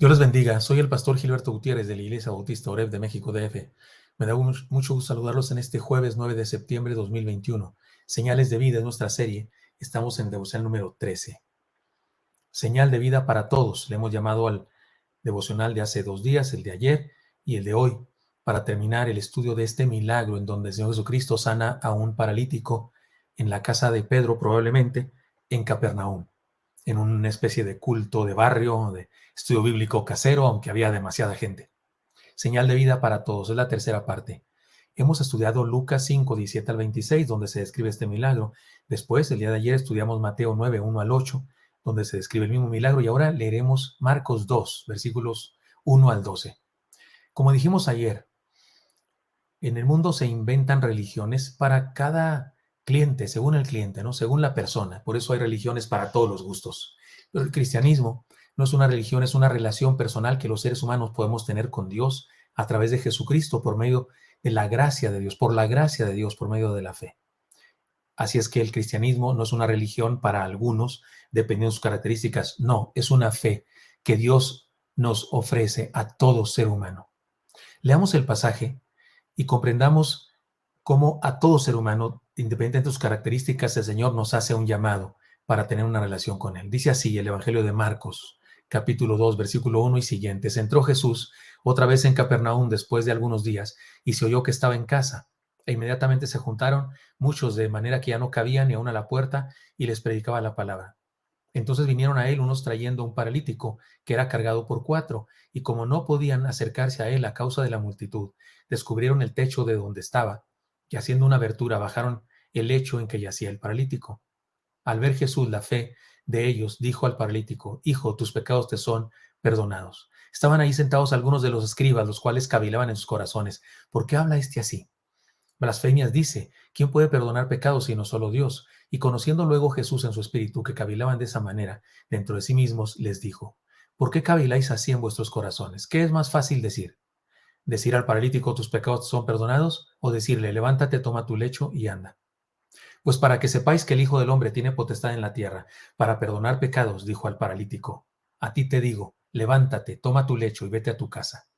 Dios les bendiga. Soy el pastor Gilberto Gutiérrez de la Iglesia Bautista Oreb de México DF. Me da mucho gusto saludarlos en este jueves 9 de septiembre de 2021. Señales de vida es nuestra serie. Estamos en devocional número 13. Señal de vida para todos. Le hemos llamado al devocional de hace 2 días, el de ayer y el de hoy, para terminar el estudio de este milagro en donde el Señor Jesucristo sana a un paralítico en la casa de Pedro, probablemente en Capernaum, en una especie de culto de barrio, de estudio bíblico casero, aunque había demasiada gente. Señal de vida para todos, es la tercera parte. Hemos estudiado Lucas 5, 17 al 26, donde se describe este milagro. Después, el día de ayer, estudiamos Mateo 9, 1 al 8, donde se describe el mismo milagro. Y ahora leeremos Marcos 2, versículos 1 al 12. Como dijimos ayer, en el mundo se inventan religiones para cada cliente, según el cliente, ¿no? Según la persona. Por eso hay religiones para todos los gustos. Pero el cristianismo no es una religión, es una relación personal que los seres humanos podemos tener con Dios a través de Jesucristo, por medio de la gracia de Dios, por la gracia de Dios, por medio de la fe. Así es que el cristianismo no es una religión para algunos, dependiendo de sus características. No, es una fe que Dios nos ofrece a todo ser humano. Leamos el pasaje y comprendamos cómo a todo ser humano, independientemente de sus características, el Señor nos hace un llamado para tener una relación con Él. Dice así el Evangelio de Marcos, capítulo 2, versículo 1 y siguientes. Entró Jesús otra vez en Capernaum después de algunos días y se oyó que estaba en casa. E inmediatamente se juntaron muchos de manera que ya no cabían ni aún a la puerta y les predicaba la palabra. Entonces vinieron a él unos trayendo un paralítico que era cargado por 4, y como no podían acercarse a él a causa de la multitud, descubrieron el techo de donde estaba, y haciendo una abertura bajaron el lecho en que yacía el paralítico. Al ver Jesús la fe de ellos, dijo al paralítico: Hijo, tus pecados te son perdonados. Estaban ahí sentados algunos de los escribas, los cuales cavilaban en sus corazones: ¿por qué habla este así? Blasfemias dice: ¿quién puede perdonar pecados sino solo Dios? Y conociendo luego Jesús en su espíritu que cavilaban de esa manera dentro de sí mismos, les dijo: ¿por qué caviláis así en vuestros corazones? ¿Qué es más fácil decir? ¿Decir al paralítico tus pecados son perdonados? ¿O decirle: levántate, toma tu lecho y anda? Pues para que sepáis que el Hijo del Hombre tiene potestad en la tierra para perdonar pecados, dijo al paralítico: a ti te digo, levántate, toma tu lecho y vete a tu casa.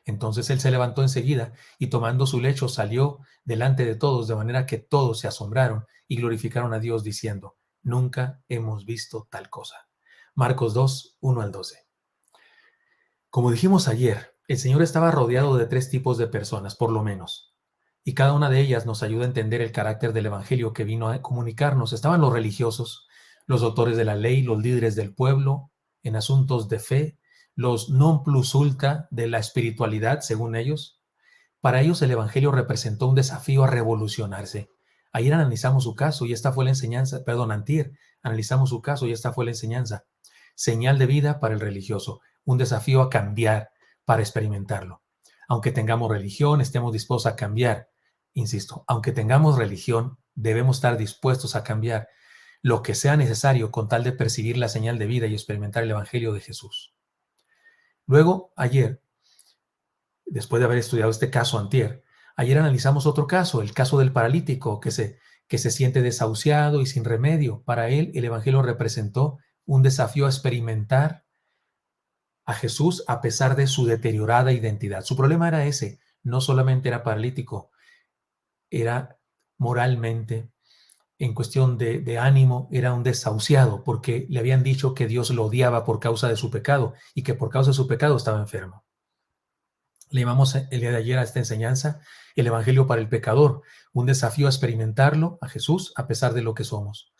Entonces él se levantó enseguida y tomando su lecho salió delante de todos, de manera que todos se asombraron y glorificaron a Dios diciendo: nunca hemos visto tal cosa. Marcos 2, 1 al 12. Como dijimos ayer, el Señor estaba rodeado de 3 tipos de personas, por lo menos, y cada una de ellas nos ayuda a entender el carácter del Evangelio que vino a comunicarnos. Estaban los religiosos, los doctores de la ley, los líderes del pueblo en asuntos de fe, los non plus ultra de la espiritualidad, según ellos. Para ellos el Evangelio representó un desafío a revolucionarse. Ayer analizamos su caso y esta fue la enseñanza, antier analizamos su caso y esta fue la enseñanza. Señal de vida para el religioso, un desafío a cambiar para experimentarlo. Aunque tengamos religión, estemos dispuestos a cambiar. Insisto, aunque tengamos religión, debemos estar dispuestos a cambiar lo que sea necesario con tal de percibir la señal de vida y experimentar el Evangelio de Jesús. Luego, ayer, después de haber estudiado este caso antier, ayer analizamos otro caso, el caso del paralítico que se siente desahuciado y sin remedio. Para él, el Evangelio representó un desafío a experimentar a Jesús a pesar de su deteriorada identidad. Su problema era ese, no solamente era paralítico, era moralmente, en cuestión de ánimo, era un desahuciado, porque le habían dicho que Dios lo odiaba por causa de su pecado y que por causa de su pecado estaba enfermo. Le llamamos el día de ayer a esta enseñanza el Evangelio para el pecador, un desafío a experimentarlo, a Jesús, a pesar de lo que somos.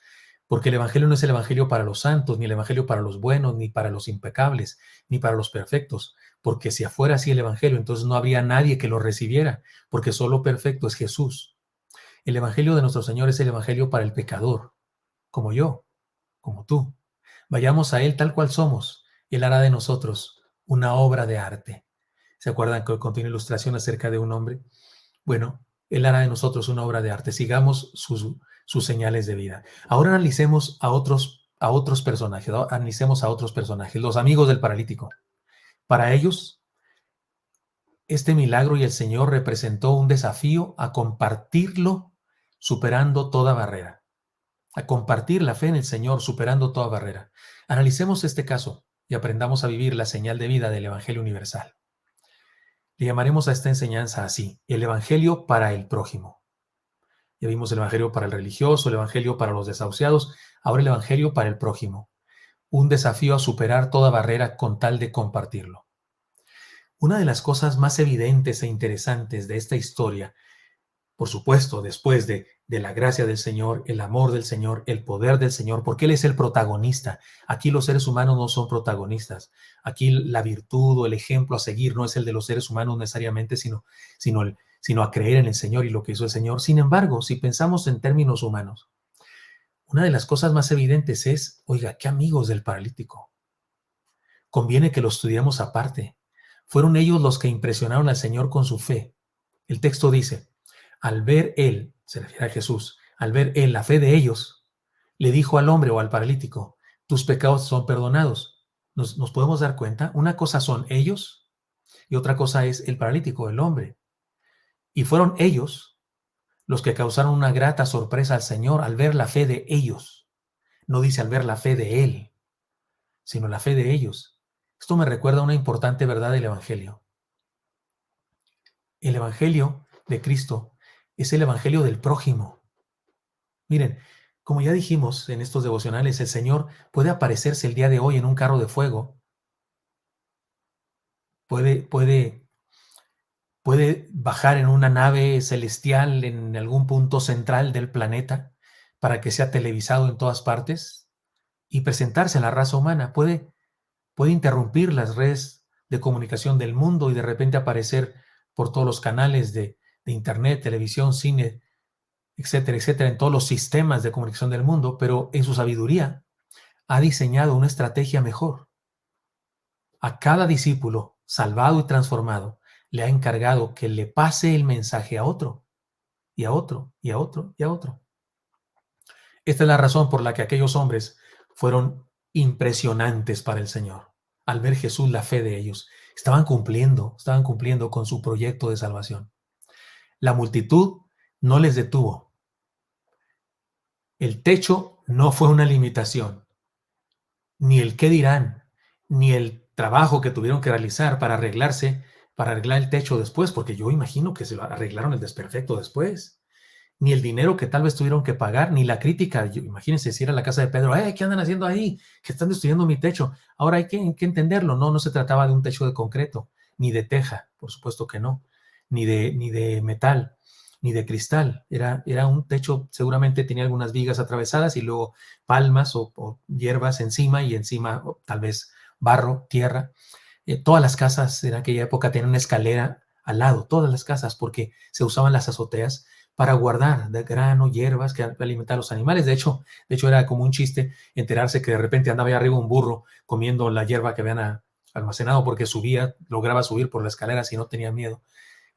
Porque el Evangelio no es el Evangelio para los santos, ni el Evangelio para los buenos, ni para los impecables, ni para los perfectos. Porque si fuera así el Evangelio, entonces no habría nadie que lo recibiera, porque solo perfecto es Jesús. El Evangelio de nuestro Señor es el Evangelio para el pecador, como yo, como tú. Vayamos a Él tal cual somos, y Él hará de nosotros una obra de arte. ¿Se acuerdan que contiene ilustración acerca de un hombre? Bueno, Él hará de nosotros una obra de arte. Sigamos sus señales de vida. Ahora analicemos a otros personajes. Analicemos a otros personajes, los amigos del paralítico. Para ellos, este milagro y el Señor representó un desafío a compartirlo superando toda barrera. A compartir la fe en el Señor superando toda barrera. Analicemos este caso y aprendamos a vivir la señal de vida del Evangelio universal. Le llamaremos a esta enseñanza así: el Evangelio para el prójimo. Ya vimos el Evangelio para el religioso, el Evangelio para los desahuciados, ahora el Evangelio para el prójimo. Un desafío a superar toda barrera con tal de compartirlo. Una de las cosas más evidentes e interesantes de esta historia, por supuesto, después de la gracia del Señor, el amor del Señor, el poder del Señor, porque Él es el protagonista. Aquí los seres humanos no son protagonistas. Aquí la virtud o el ejemplo a seguir no es el de los seres humanos necesariamente, sino a creer en el Señor y lo que hizo el Señor. Sin embargo, si pensamos en términos humanos, una de las cosas más evidentes es, oiga, qué amigos del paralítico. Conviene que lo estudiemos aparte. Fueron ellos los que impresionaron al Señor con su fe. El texto dice: al ver él, se refiere a Jesús, al ver él la fe de ellos, le dijo al hombre o al paralítico: tus pecados son perdonados. ¿Nos podemos dar cuenta? Una cosa son ellos y otra cosa es el paralítico, el hombre. Y fueron ellos los que causaron una grata sorpresa al Señor al ver la fe de ellos. No dice al ver la fe de él, sino la fe de ellos. Esto me recuerda a una importante verdad del Evangelio. El Evangelio de Cristo es el Evangelio del prójimo. Miren, como ya dijimos en estos devocionales, el Señor puede aparecerse el día de hoy en un carro de fuego, puede bajar en una nave celestial en algún punto central del planeta para que sea televisado en todas partes y presentarse a la raza humana. Puede interrumpir las redes de comunicación del mundo y de repente aparecer por todos los canales de internet, televisión, cine, etcétera, etcétera, en todos los sistemas de comunicación del mundo, pero en su sabiduría ha diseñado una estrategia mejor. A cada discípulo salvado y transformado le ha encargado que le pase el mensaje a otro, y a otro, y a otro, y a otro. Esta es la razón por la que aquellos hombres fueron impresionantes para el Señor. Al ver Jesús, la fe de ellos, estaban cumpliendo con su proyecto de salvación. La multitud no les detuvo. El techo no fue una limitación, ni el qué dirán, ni el trabajo que tuvieron que realizar para arreglar el techo después, porque yo imagino que se lo arreglaron el desperfecto después, ni el dinero que tal vez tuvieron que pagar, ni la crítica. Imagínense si era la casa de Pedro: ¿qué andan haciendo ahí? Que están destruyendo mi techo. Ahora hay que entenderlo, no se trataba de un techo de concreto, ni de teja, por supuesto que no, ni de metal, ni de cristal. Era un techo, seguramente tenía algunas vigas atravesadas y luego palmas o hierbas encima, y encima tal vez barro, tierra. Todas las casas en aquella época tenían una escalera al lado, todas las casas, porque se usaban las azoteas para guardar de grano, hierbas que alimentar a los animales. De hecho, era como un chiste enterarse que de repente andaba ahí arriba un burro comiendo la hierba que habían almacenado, porque lograba subir por la escalera si no tenía miedo.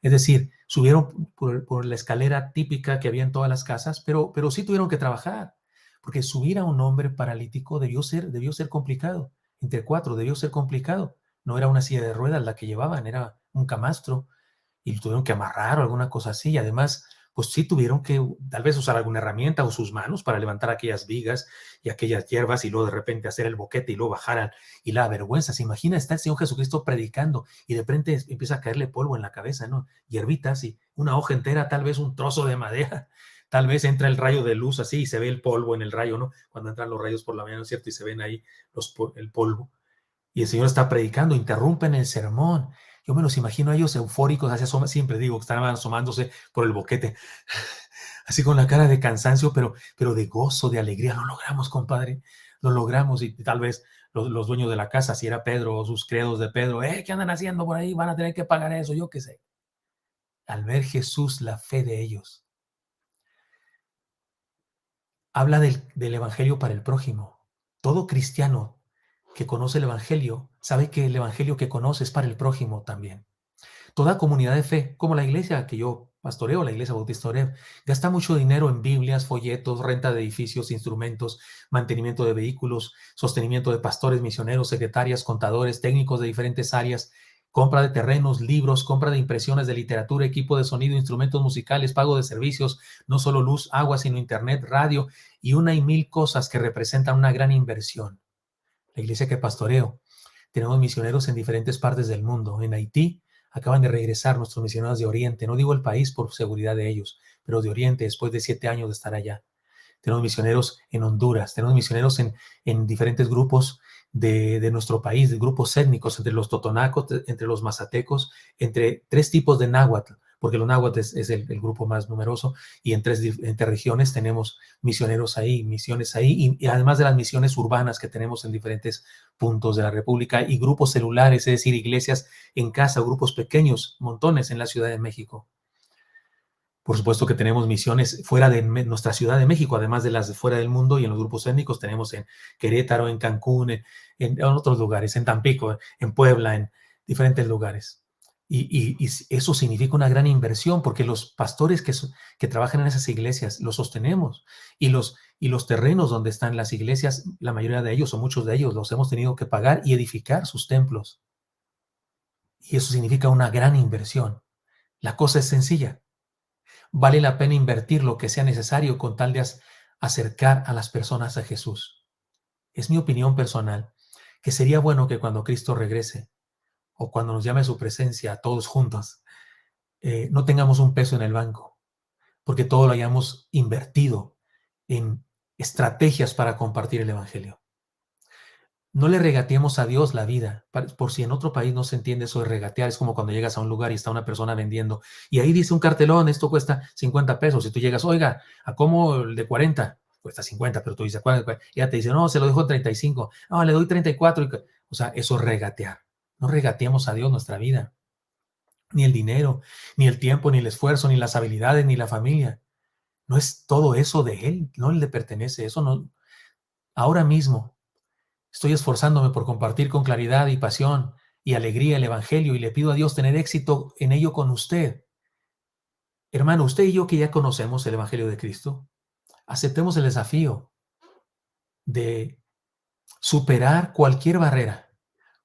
Es decir, subieron por la escalera típica que había en todas las casas, pero sí tuvieron que trabajar, porque subir a un hombre paralítico debió ser complicado. Entre cuatro debió ser complicado. No era una silla de ruedas la que llevaban, era un camastro, y lo tuvieron que amarrar o alguna cosa así. Y además, pues sí tuvieron que tal vez usar alguna herramienta o sus manos para levantar aquellas vigas y aquellas hierbas, y luego de repente hacer el boquete y luego bajar. Y la vergüenza, se imagina, está el Señor Jesucristo predicando y de repente empieza a caerle polvo en la cabeza, ¿no? Hierbitas y una hoja entera, tal vez un trozo de madera. Tal vez entra el rayo de luz así y se ve el polvo en el rayo, ¿no? Cuando entran los rayos por la mañana, ¿no es cierto? Y se ven ahí el polvo. Y el Señor está predicando, interrumpen el sermón. Yo me los imagino a ellos eufóricos, siempre digo que estaban asomándose por el boquete, así con la cara de cansancio, pero de gozo, de alegría. Lo logramos, compadre, lo logramos. Y tal vez los dueños de la casa, si era Pedro o sus criados de Pedro: ¿qué andan haciendo por ahí? Van a tener que pagar eso, yo qué sé. Al ver Jesús, la fe de ellos. Habla del Evangelio para el prójimo. Todo cristiano que conoce el Evangelio sabe que el Evangelio que conoce es para el prójimo también. Toda comunidad de fe, como la iglesia que yo pastoreo, la Iglesia Bautista Oreb, gasta mucho dinero en Biblias, folletos, renta de edificios, instrumentos, mantenimiento de vehículos, sostenimiento de pastores, misioneros, secretarias, contadores, técnicos de diferentes áreas, compra de terrenos, libros, compra de impresiones de literatura, equipo de sonido, instrumentos musicales, pago de servicios, no solo luz, agua, sino internet, radio y una y mil cosas que representan una gran inversión. La iglesia que pastoreo tenemos misioneros en diferentes partes del mundo. En Haití acaban de regresar nuestros misioneros de Oriente. No digo el país por seguridad de ellos, pero de Oriente después de 7 años de estar allá. Tenemos misioneros en Honduras, tenemos misioneros en diferentes grupos de nuestro país, de grupos étnicos, entre los totonacos, entre los mazatecos, entre 3 tipos de náhuatl, porque los náhuatl es el grupo más numeroso, y entre regiones tenemos misioneros ahí, misiones ahí, y además de las misiones urbanas que tenemos en diferentes puntos de la República, y grupos celulares, es decir, iglesias en casa, grupos pequeños, montones en la Ciudad de México. Por supuesto que tenemos misiones fuera de nuestra Ciudad de México, además de las de fuera del mundo, y en los grupos étnicos tenemos en Querétaro, en Cancún, en otros lugares, en Tampico, en Puebla, en diferentes lugares. Y eso significa una gran inversión, porque los pastores que trabajan en esas iglesias los sostenemos, y los terrenos donde están las iglesias, la mayoría de ellos o muchos de ellos los hemos tenido que pagar y edificar sus templos. Y eso significa una gran inversión. La cosa es sencilla. Vale la pena invertir lo que sea necesario con tal de acercar a las personas a Jesús. Es mi opinión personal que sería bueno que cuando Cristo regrese o cuando nos llame a su presencia a todos juntos, no tengamos un peso en el banco, porque todo lo hayamos invertido en estrategias para compartir el Evangelio. No le regateemos a Dios la vida. Por si en otro país no se entiende eso de regatear, es como cuando llegas a un lugar y está una persona vendiendo y ahí dice un cartelón, esto cuesta 50 pesos. Y tú llegas, oiga, ¿a cómo el de 40? Cuesta 50, pero tú dices, ¿cuál? Y ella te dice, no, se lo dejo en 35. No, le doy 34. O sea, eso es regatear. No regateemos a Dios nuestra vida. Ni el dinero, ni el tiempo, ni el esfuerzo, ni las habilidades, ni la familia. No es todo eso de Él, no le pertenece. Eso no. Ahora mismo estoy esforzándome por compartir con claridad y pasión y alegría el Evangelio, y le pido a Dios tener éxito en ello con usted. Hermano, usted y yo que ya conocemos el Evangelio de Cristo, aceptemos el desafío de superar cualquier barrera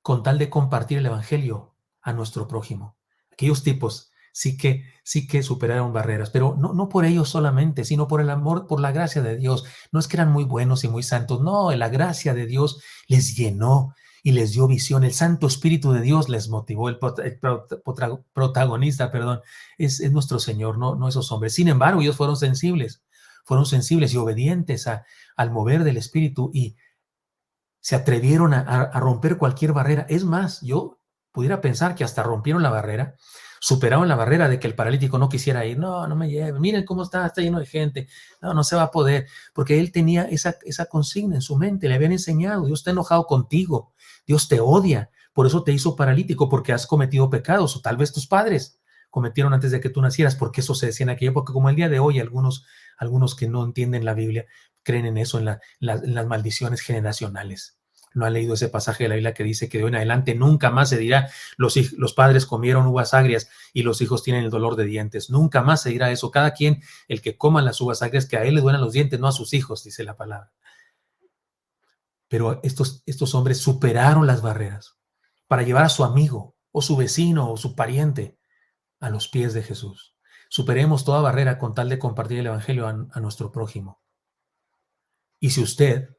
con tal de compartir el Evangelio a nuestro prójimo. Aquellos tipos sí que superaron barreras, pero no por ellos solamente, sino por el amor, por la gracia de Dios. No es que eran muy buenos y muy santos, no, la gracia de Dios les llenó y les dio visión. El Santo Espíritu de Dios les motivó. El protagonista, perdón, es nuestro Señor, no esos hombres. Sin embargo, ellos fueron sensibles y obedientes al mover del Espíritu, y se atrevieron a romper cualquier barrera. Es más, yo pudiera pensar que hasta rompieron la barrera, superaron la barrera de que el paralítico no quisiera ir. No, no me lleve, miren cómo está lleno de gente. No se va a poder, porque él tenía esa consigna en su mente, le habían enseñado, Dios está enojado contigo, Dios te odia, por eso te hizo paralítico, porque has cometido pecados, o tal vez tus padres cometieron antes de que tú nacieras, porque eso se decía en aquella época, como el día de hoy, algunos que no entienden la Biblia creen en eso, en las maldiciones generacionales. No han leído ese pasaje de la Biblia que dice que de hoy en adelante nunca más se dirá los padres comieron uvas agrias y los hijos tienen el dolor de dientes. Nunca más se dirá eso. Cada quien, el que coma las uvas agrias, que a él le duelen los dientes, no a sus hijos, dice la palabra. Pero estos hombres superaron las barreras para llevar a su amigo o su vecino o su pariente a los pies de Jesús. Superemos toda barrera con tal de compartir el Evangelio a nuestro prójimo. Y si usted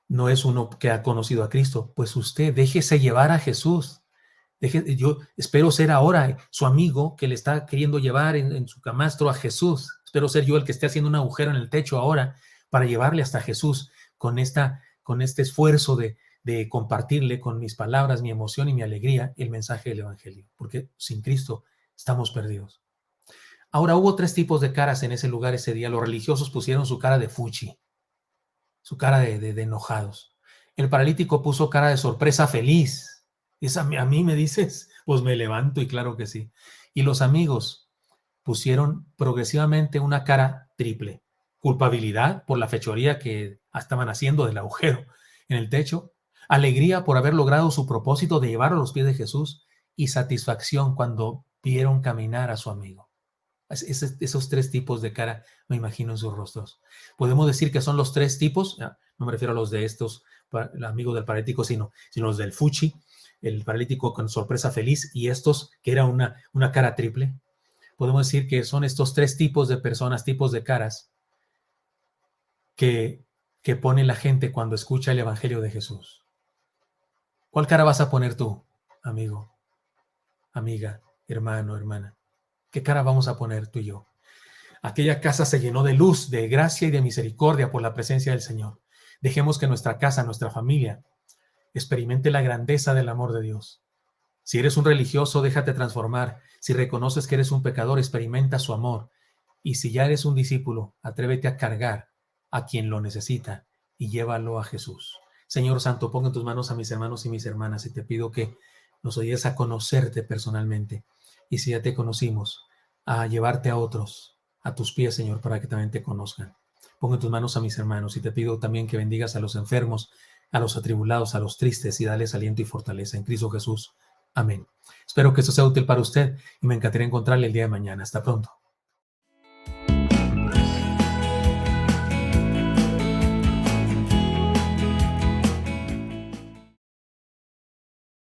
no es uno que ha conocido a Cristo, pues usted déjese llevar a Jesús. Yo espero ser ahora su amigo que le está queriendo llevar en su camastro a Jesús. Espero ser yo el que esté haciendo un agujero en el techo ahora para llevarle hasta Jesús con este esfuerzo de compartirle con mis palabras, mi emoción y mi alegría el mensaje del Evangelio, porque sin Cristo estamos perdidos. Ahora, hubo 3 tipos de caras en ese lugar ese día. Los religiosos pusieron su cara de fuchi, su cara de enojados. El paralítico puso cara de sorpresa feliz. A mí me dices, pues me levanto, y claro que sí. Y los amigos pusieron progresivamente una cara triple. Culpabilidad por la fechoría que estaban haciendo del agujero en el techo, alegría por haber logrado su propósito de llevar a los pies de Jesús, y satisfacción cuando vieron caminar a su amigo. Esos 3 tipos de cara me imagino en sus rostros. Podemos decir que son los 3 tipos, no me refiero a los de estos amigos del paralítico, sino los del fuchi, el paralítico con sorpresa feliz, y estos que era una cara triple. Podemos decir que son estos 3 tipos de personas, tipos de caras que pone la gente cuando escucha el Evangelio de Jesús. ¿Cuál cara vas a poner tú, amigo, amiga, hermano, hermana? ¿Qué cara vamos a poner tú y yo? Aquella casa se llenó de luz, de gracia y de misericordia por la presencia del Señor. Dejemos que nuestra casa, nuestra familia, experimente la grandeza del amor de Dios. Si eres un religioso, déjate transformar. Si reconoces que eres un pecador, experimenta su amor. Y si ya eres un discípulo, atrévete a cargar a quien lo necesita y llévalo a Jesús. Señor Santo, pongo en tus manos a mis hermanos y mis hermanas y te pido que nos ayudes a conocerte personalmente. Y si ya te conocimos, a llevarte a otros, a tus pies, Señor, para que también te conozcan. Pongo en tus manos a mis hermanos y te pido también que bendigas a los enfermos, a los atribulados, a los tristes y dales aliento y fortaleza en Cristo Jesús. Amén. Espero que esto sea útil para usted y me encantaría encontrarle el día de mañana. Hasta pronto.